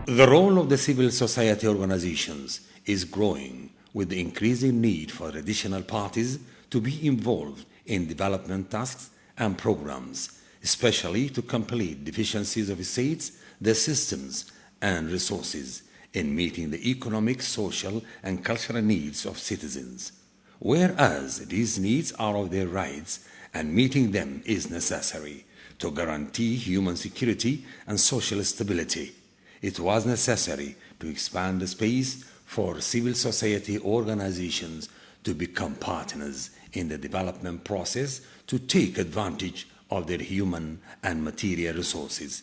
The role of the civil society organizations is growing with the increasing need for additional parties to be involved in development tasks and programs, especially to complete deficiencies of states, their systems, and resources in meeting the economic, social, and cultural needs of citizens. Whereas these needs are of their rights and meeting them is necessary to guarantee human security and social stability, it was necessary to expand the space for civil society organizations to become partners in the development process to take advantage of their human and material resources.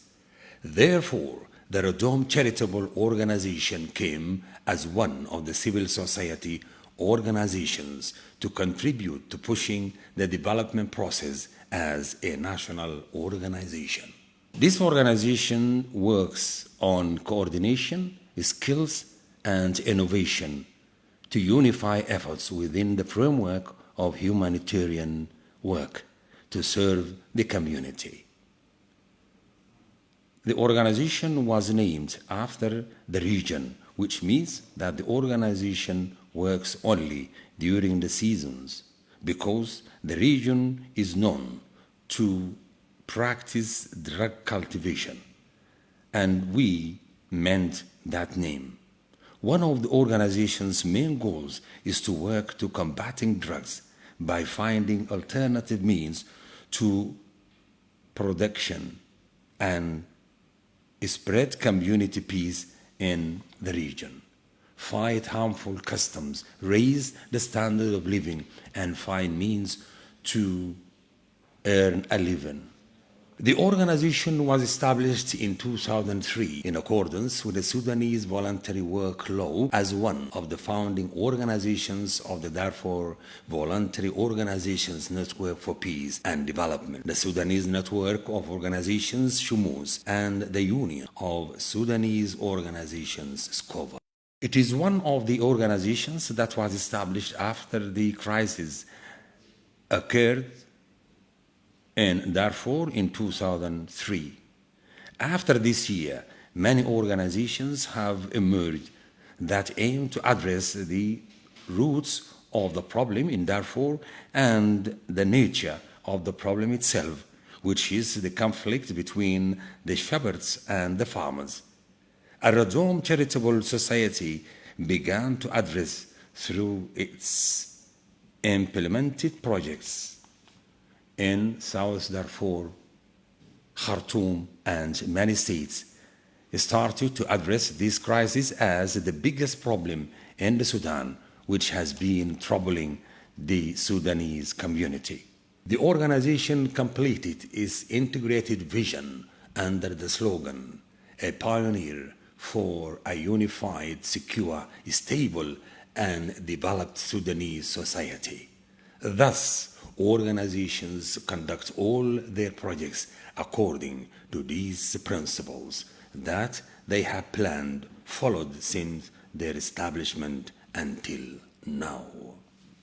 Therefore, the Redom Charitable Organization came as one of the civil society organizations to contribute to pushing the development process as a national organization. This organization works on coordination, skills, and innovation to unify efforts within the framework of humanitarian work to serve the community. The organization was named after the region, which means that the organization works only during the seasons because the region is known to practice drug cultivation, and we meant that name. One of the organization's main goals is to work to combating drugs by finding alternative means to production and spread community peace in the region, fight harmful customs, raise the standard of living, and find means to earn a living. The organization was established in 2003 in accordance with the Sudanese Voluntary Work Law as one of the founding organizations of the Darfur Voluntary Organizations Network for Peace and Development, the Sudanese Network of Organizations Shumus, and the Union of Sudanese Organizations SCOVA. It is one of the organizations that was established after the crisis occurred in Darfur in 2003. After this year, many organizations have emerged that aim to address the roots of the problem in Darfur and the nature of the problem itself, which is the conflict between the shepherds and the farmers. A Redom Charitable Society began to address through its implemented projects in South Darfur, Khartoum, and many states, started to address this crisis as the biggest problem in the Sudan, which has been troubling the Sudanese community. The organization completed its integrated vision under the slogan, "A pioneer for a unified, secure, stable, and developed Sudanese society." Thus, organizations conduct all their projects according to these principles that they have planned, followed since their establishment until now.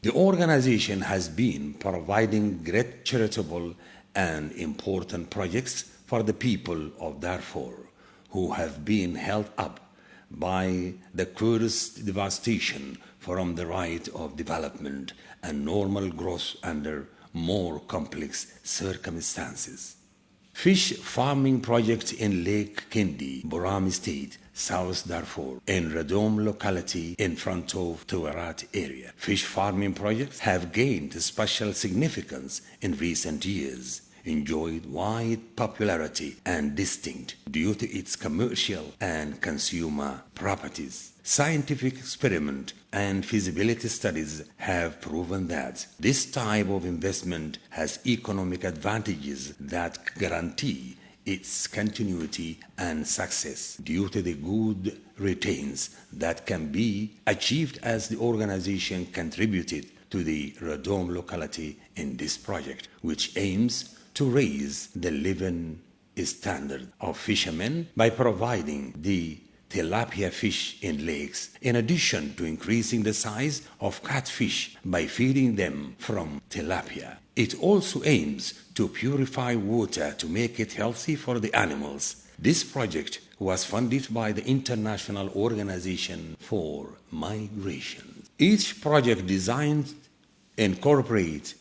The organization has been providing great charitable and important projects for the people of Darfur who have been held up by the current devastation from the right of development and normal growth under more complex circumstances. Fish farming project in Lake Kendi, Borami State, South Darfur, in Redom locality in front of Tuarat area. Fish farming projects have gained special significance in recent years, enjoyed wide popularity and distinct due to its commercial and consumer properties. Scientific experiment and feasibility studies have proven that this type of investment has economic advantages that guarantee its continuity and success due to the good returns that can be achieved as the organization contributed to the Redom locality in this project, which aims to raise the living standard of fishermen by providing the tilapia fish in lakes, in addition to increasing the size of catfish by feeding them from tilapia. It also aims to purify water to make it healthy for the animals This project was funded by the International Organization for Migration. Each project designed incorporates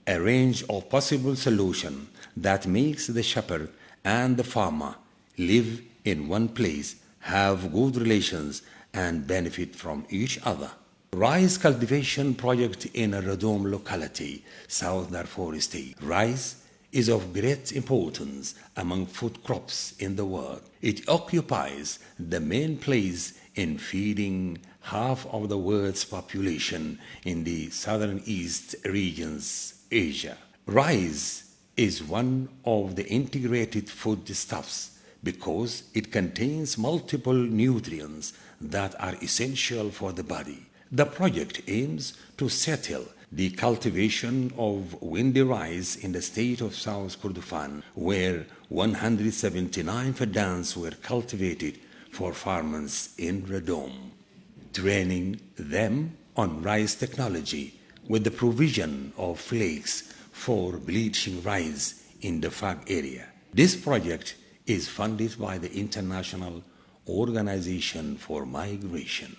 a range of possible solutions that makes the shepherd and the farmer live in one place, have good relations, and benefit from each other. Rice cultivation project in a Redom locality, South Darfur State. Rice is of great importance among food crops in the world. It occupies the main place in feeding half of the world's population in the southern east regions, Asia. Rice is one of the integrated foodstuffs because it contains multiple nutrients that are essential for the body. The project aims to settle the cultivation of windy rice in the state of South Kordofan, where 179 fadans were cultivated for farmers in Redom, training them on rice technology with the provision of flakes for bleaching rice in the Fag area. This project is funded by the International Organization for Migration.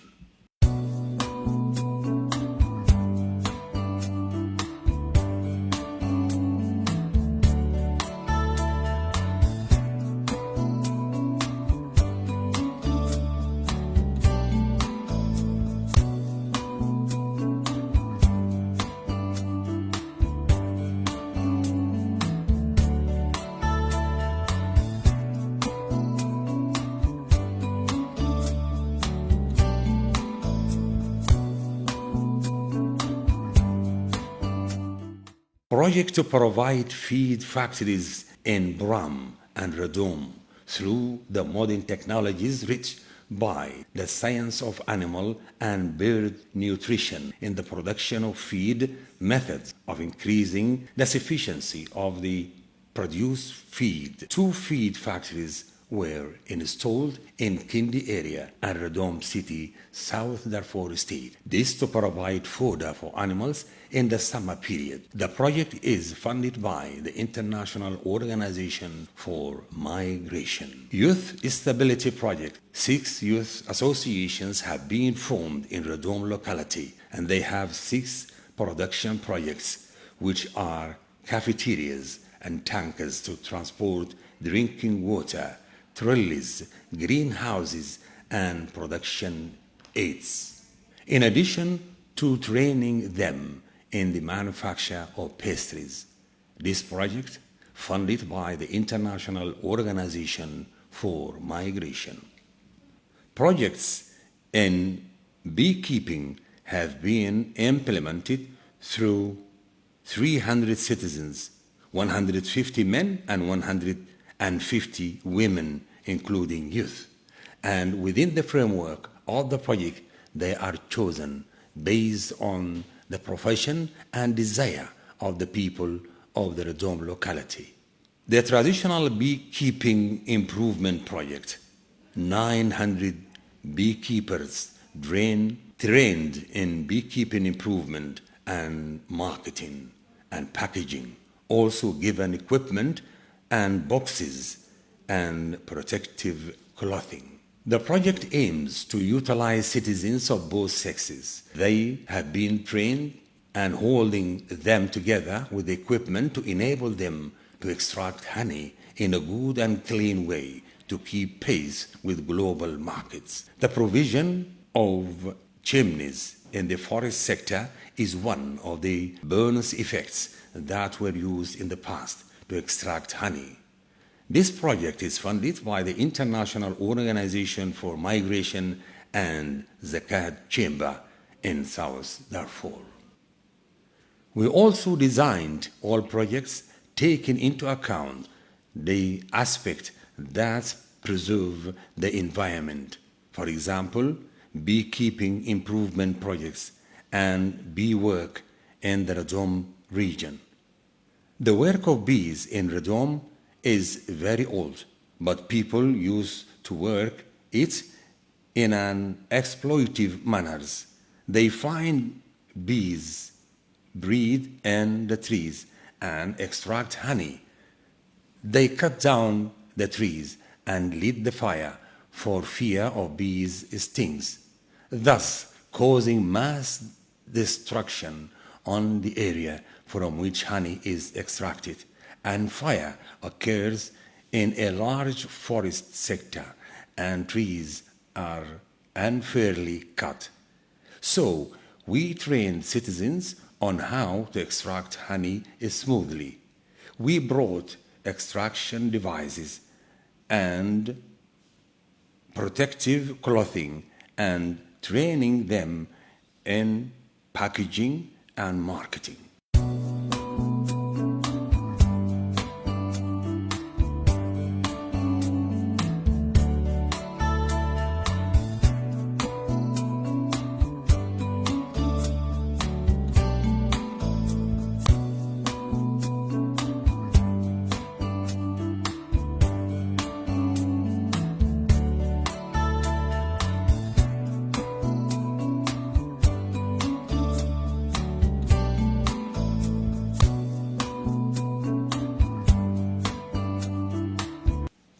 Project to provide feed factories in Bram and Redom through the modern technologies rich by the science of animal and bird nutrition in the production of feed methods of increasing the sufficiency of the produced feed. 2 feed factories were installed in Kindi area and Redom city, South Darfur state. This to provide fodder for animals in the summer period. The project is funded by the International Organization for Migration. Youth Stability Project. 6 youth associations have been formed in Redom locality, and they have 6 production projects, which are cafeterias and tankers to transport drinking water, trolleys, greenhouses, and production aids. In addition to training them in the manufacture of pastries, this project, funded by the International Organization for Migration. Projects in beekeeping have been implemented through 300 citizens, 150 men and 150 women, including youth. And within the framework of the project, they are chosen based on the profession and desire of the people of the Redom locality. The traditional beekeeping improvement project, 900 beekeepers trained in beekeeping improvement and marketing and packaging, also given equipment and boxes and protective clothing. The project aims to utilize citizens of both sexes. They have been trained and holding them together with equipment to enable them to extract honey in a good and clean way to keep pace with global markets. The provision of chimneys in the forest sector is one of the bonus effects that were used in the past to extract honey. This project is funded by the International Organization for Migration and Zakat Chamber in South Darfur. We also designed all projects taking into account the aspect that preserve the environment. For example, beekeeping improvement projects and bee work in the Redom region. The work of bees in Redom is very old, but people used to work it in an exploitative manners. They find bees breed in the trees and extract honey. They cut down the trees and lit the fire for fear of bees' stings, thus causing mass destruction on the area from which honey is extracted, and fire occurs in a large forest sector and trees are unfairly cut. So we trained citizens on how to extract honey smoothly. We brought extraction devices and protective clothing and training them in packaging and marketing.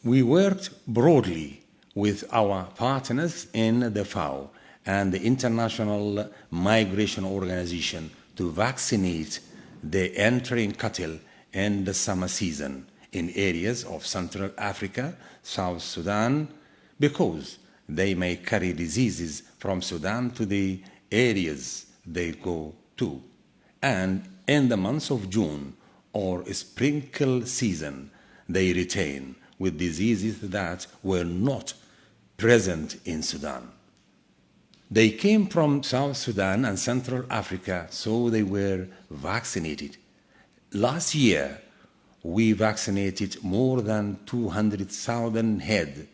We worked broadly with our partners in the FAO and the International Migration Organization to vaccinate the entering cattle in the summer season in areas of Central Africa, South Sudan, because they may carry diseases from Sudan to the areas they go to. And in the months of June or sprinkle season, they retain with diseases that were not present in Sudan. They came from South Sudan and Central Africa, so they were vaccinated. Last year, we vaccinated more than 200,000 head.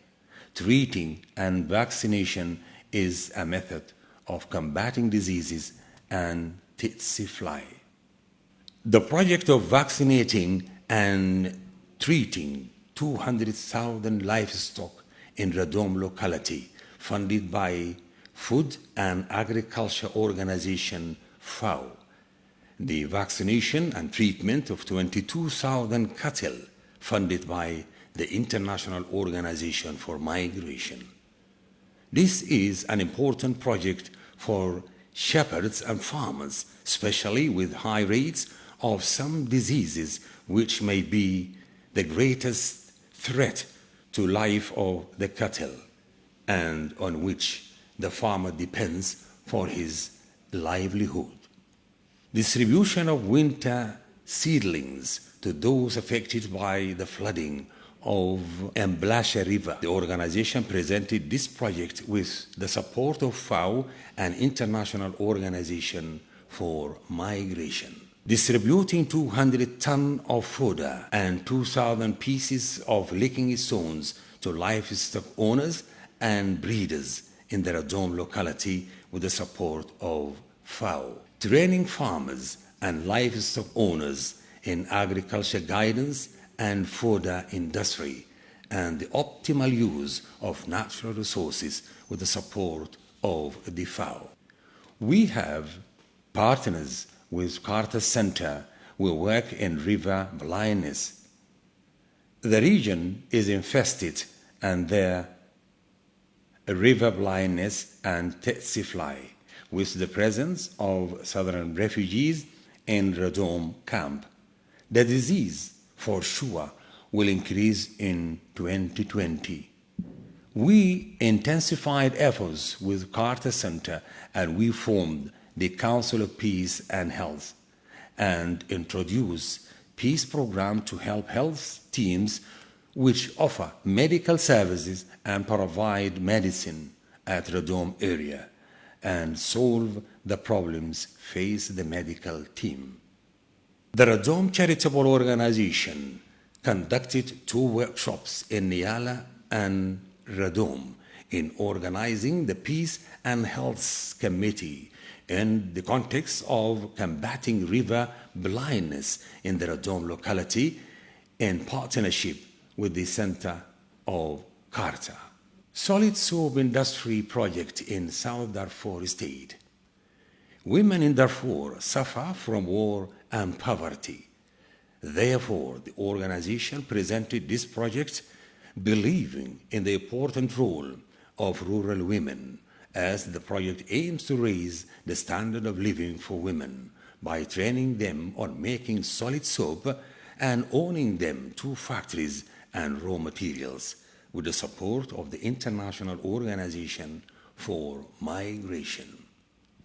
Treating and vaccination is a method of combating diseases and tsetse fly. The project of vaccinating and treating 200,000 livestock in Radom locality, funded by Food and Agriculture Organization FAO. The vaccination and treatment of 22,000 cattle, funded by the International Organization for Migration. This is an important project for shepherds and farmers, especially with high rates of some diseases which may be the greatest threat to life of the cattle and on which the farmer depends for his livelihood. Distribution of winter seedlings to those affected by the flooding of Mblasha River. The organization presented this project with the support of FAO, an international organization for migration. Distributing 200 tons of fodder and 2,000 pieces of licking stones to livestock owners and breeders in the Radom locality with the support of FAO. Training farmers and livestock owners in agriculture guidance and fodder industry and the optimal use of natural resources with the support of the FAO. We have partners with Carter Center. We work in river blindness. The region is infested and there river blindness and tsetse fly with the presence of southern refugees in Radom camp. The disease for sure will increase in 2020. We intensified efforts with Carter Center and we formed the Council of Peace and Health and introduced peace program to help health teams which offer medical services and provide medicine at Radom area and solve the problems faced the medical team. The Radom Charitable Organization conducted 2 workshops in Niala and Radom in organizing the Peace and Health Committee in the context of combating river blindness in the Radom locality in partnership with the Center of Carter. Solid soap industry project in South Darfur state. Women in Darfur suffer from war and poverty. Therefore, the organization presented this project believing in the important role of rural women, as the project aims to raise the standard of living for women by training them on making solid soap and owning them to factories and raw materials with the support of the International Organization for Migration.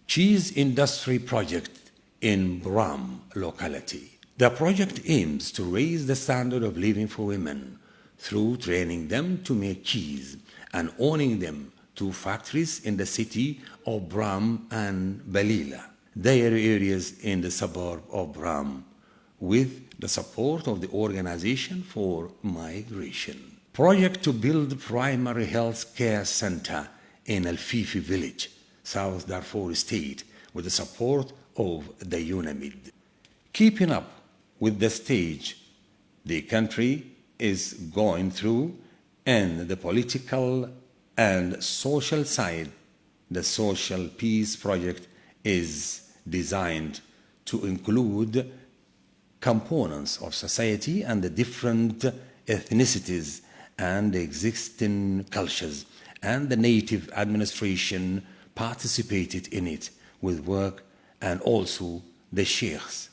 Cheese Industry Project in Bram locality. The project aims to raise the standard of living for women through training them to make cheese and owning them to factories in the city of Bram and Balila. They are areas in the suburb of Bram with the support of the Organization for Migration. Project to build primary health care center in Al Fifi village, South Darfur State, with the support of the UNAMID. Keeping up with the stage the country is going through and the political and social side, the Social Peace Project is designed to include components of society and the different ethnicities and existing cultures, and the native administration participated in it with work, and also the sheikhs.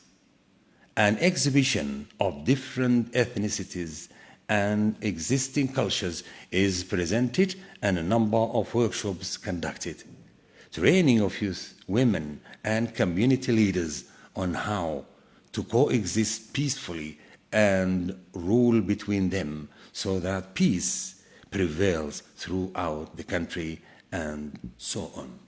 An exhibition of different ethnicities and existing cultures is presented and a number of workshops conducted. Training of youth, women, and community leaders on how to coexist peacefully and rule between them so that peace prevails throughout the country, and so on.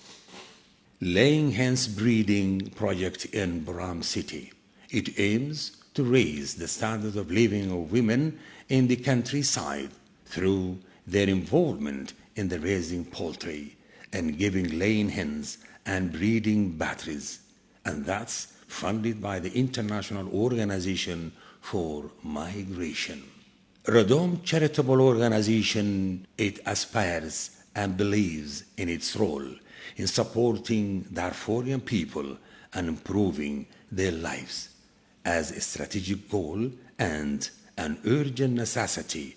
Laying Hens Breeding Project in Bram City. It aims to raise the standard of living of women in the countryside through their involvement in the raising poultry and giving laying hens and breeding batteries, and that's funded by the International Organization for Migration. Redom charitable organization, it aspires and believes in its role in supporting Darfurian people and improving their lives as a strategic goal and an urgent necessity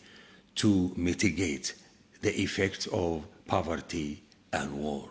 to mitigate the effects of poverty and war.